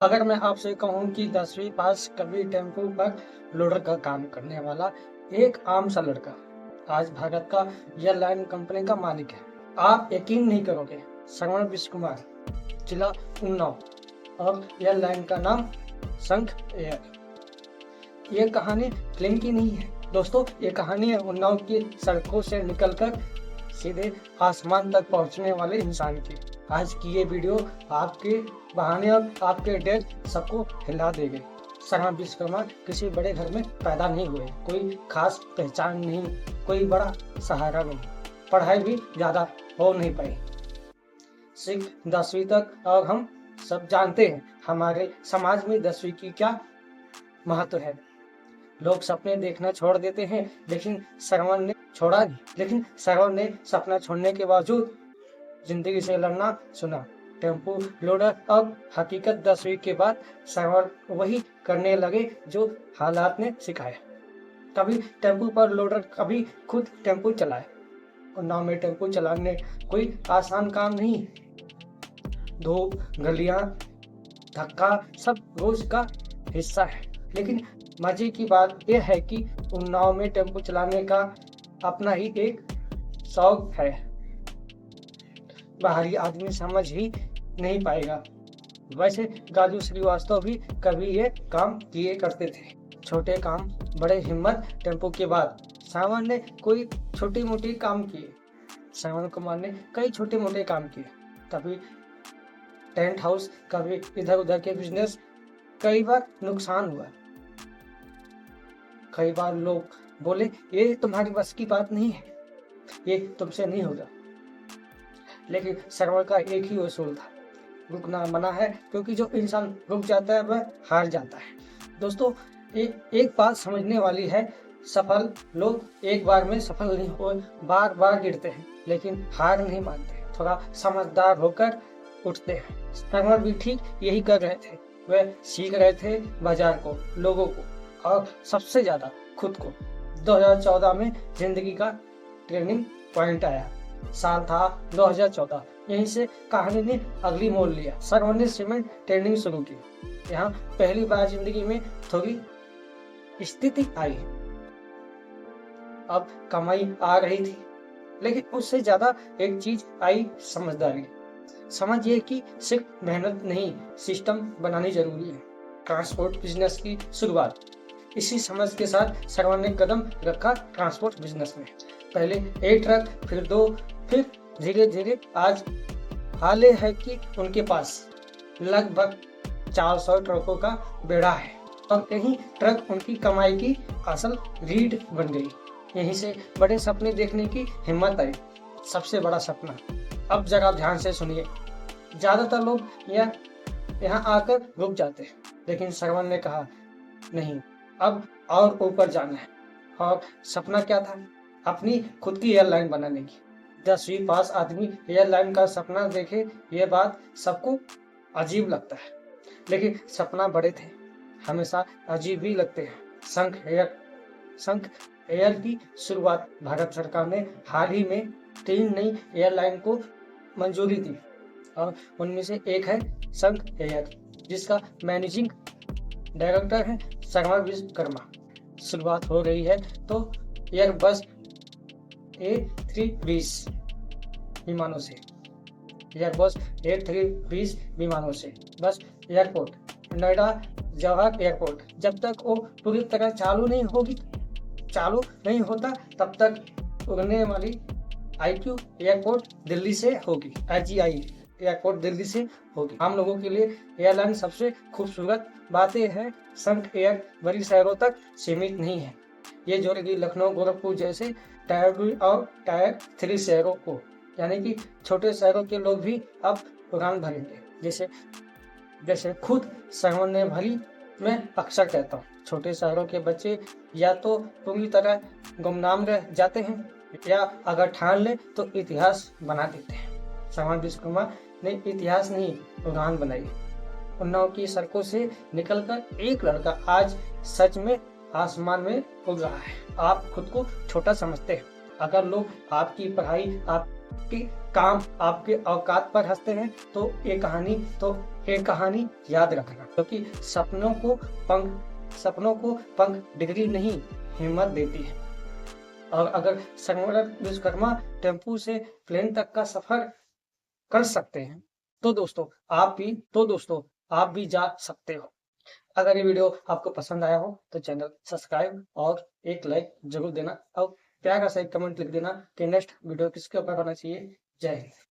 अगर मैं आपसे कहूँ कि 10वीं पास कभी टेम्पो पर लोडर का काम करने वाला एक आम सा लड़का आज भारत का एयरलाइन कंपनी का मालिक है। आप यकीन नहीं करोगे, श्रवण विश्व कुमार, जिला उन्नाव और एयरलाइन का नाम संघ एयर। ये कहानी फिल्म की नहीं है दोस्तों, ये कहानी है उन्नाव की सड़कों से निकलकर सीधे आसमान तक पहुंचने वाले इंसान की। आज की ये वीडियो आपके बहाने और आपके डर सबको हिला देंगे। शर्मा विश्वकर्मा किसी बड़े घर में पैदा नहीं हुए, कोई खास पहचान नहीं, कोई बड़ा सहारा नहीं, पढ़ाई भी ज्यादा हो नहीं पाई, सिर्फ 10वीं तक। और हम सब जानते हैं हमारे समाज में 10वीं की क्या महत्व है। लोग सपने देखना छोड़ देते हैं, लेकिन श्रवण ने छोड़ा नहीं। लेकिन श्रवण ने सपना छोड़ने के बावजूद जिंदगी से लड़ना सुना। टेम्पो लोडर अब हकीकत 10वीं के बाद श्रवण वही करने लगे जो हालात ने सिखाया। कभी टेम्पो पर लोडर, कभी खुद टेम्पो चलाए। और नाव में टेम्पो चलाने कोई आसान काम नहीं। धूप, गलियां, धक्का सब रोज का हिस्सा है। लेकिन मजे की बात यह है कि उन्नाव में टेम्पो चलाने का अपना ही एक शौक है। बाहरी आदमी समझ ही नहीं पाएगा। वैसे गाजू श्रीवास्तव भी कभी ये काम किए करते थे। छोटे काम बड़े हिम्मत। टेम्पो के बाद श्रवण ने कोई छोटी मोटी काम किए। श्रवण कुमार ने कई छोटे मोटे काम किए। कभी टेंट हाउस, कभी इधर उधर के बिजनेस। कई बार नुकसान हुआ, कई बार लोग बोले ये तुम्हारी बस की बात नहीं है, ये तुमसे नहीं होगा। लेकिन श्रवण का एक ही उसूल था, रुकना मना है, क्योंकि जो इंसान रुक जाता है वह हार जाता है। दोस्तों, एक बात समझने वाली है, सफल लोग एक बार में सफल नहीं हो, बार बार गिरते हैं, लेकिन हार नहीं मानते, थोड़ा समझदार होकर उठते हैं। श्रवण भी ठीक यही कर रहे थे। वह सीख रहे थे बाजार को, लोगों को और सबसे ज्यादा खुद को। 2014 में जिंदगी का ट्रेनिंग पॉइंट आया। साल था 2014। यहीं से कहानी ने अगली मोड़ लिया। श्रवण ने सीमेंट ट्रेनिंग शुरू की। यहाँ पहली बार जिंदगी में थोड़ी स्थिति आई। अब कमाई आ रही थी, लेकिन उससे ज्यादा एक चीज आई, समझदारी। समझ ये कि सिर्फ मेहनत नहीं, सिस्टम बनानी जरूरी है। ट्रांसपोर्ट बिजनेस की शुरुआत। इसी समझ के साथ श्रवण ने कदम रखा ट्रांसपोर्ट बिजनेस में। पहले एक ट्रक, फिर 2, फिर धीरे धीरे आज हाल है कि उनके पास लगभग 400 ट्रकों का बेड़ा है। और यही ट्रक उनकी कमाई की असल रीढ़ बन गई। यहीं से बड़े सपने देखने की हिम्मत आई। सबसे बड़ा सपना, अब जरा ध्यान से सुनिए। ज्यादातर लोग यहाँ आकर रुक जाते हैं, लेकिन श्रवण ने कहा नहीं, अब और ऊपर जाना है। और सपना क्या था? अपनी खुद की एयरलाइन बनाने की। 10वीं पास आदमी एयरलाइन का सपना देखे, ये बात सबको अजीब लगता है, लेकिन सपना बड़े थे हमेशा अजीब ही लगते हैं। संघ एयर की शुरुआत भारत सरकार ने हाल ही में 3 नई एयरलाइन को मंजूरी दी, और उनमें से एक है संघ एयर, जिसका मैनेजिंग डायरेक्टर है शर्मा विश्वकर्मा। शुरुआत हो रही है तो एयरबस A320 विमानों से। एयरबस A320 विमानों से बस एयरपोर्ट, नोएडा जवाहर एयरपोर्ट, जब तक वो पूरी तरह चालू नहीं होता तब तक उड़ने वाली IQ एयरपोर्ट दिल्ली से होगी। IGI एयरपोर्ट दिल्ली से होगी। हम लोगों के लिए एयरलाइन सबसे खूबसूरत बातें हैं, संघ एयर बड़ी शहरों तक सीमित नहीं है। ये जोड़ेगी लखनऊ, गोरखपुर जैसे टायर 2 और टायर 3 शहरों को, यानी कि छोटे शहरों के लोग भी अब उड़ान भरेंगे। जैसे खुद श्रवण ने भरी, मैं अक्सर कहता हूँ, छोटे शहरों के बच्चे या तो पूरी तरह गुमनाम रह जाते हैं, या अगर ठान ले तो इतिहास बना देते हैं। श्रवण विश्वकर्मा ने इतिहास नहीं, उड़ान बनाई। उन्नाव की सड़कों से निकलकर एक लड़का आज सच में आसमान में उड़ रहा है। आप खुद को छोटा समझते हैं। अगर लोग आपकी पढ़ाई, आपकी काम, आपके औकात पर हंसते हैं तो ये कहानी तो एक कहानी याद रखना, क्योंकि सपनों को पंख डिग्री नहीं हिम्मत देती है। और अगर संगठन विश्वकर्मा टेम्पू से प्लेन तक का सफर कर सकते हैं तो दोस्तों आप भी जा सकते हो। अगर ये वीडियो आपको पसंद आया हो तो चैनल सब्सक्राइब और एक लाइक जरूर देना और प्यारा सा एक कमेंट लिख देना कि नेक्स्ट वीडियो किसके ऊपर होना चाहिए। जय हिंद।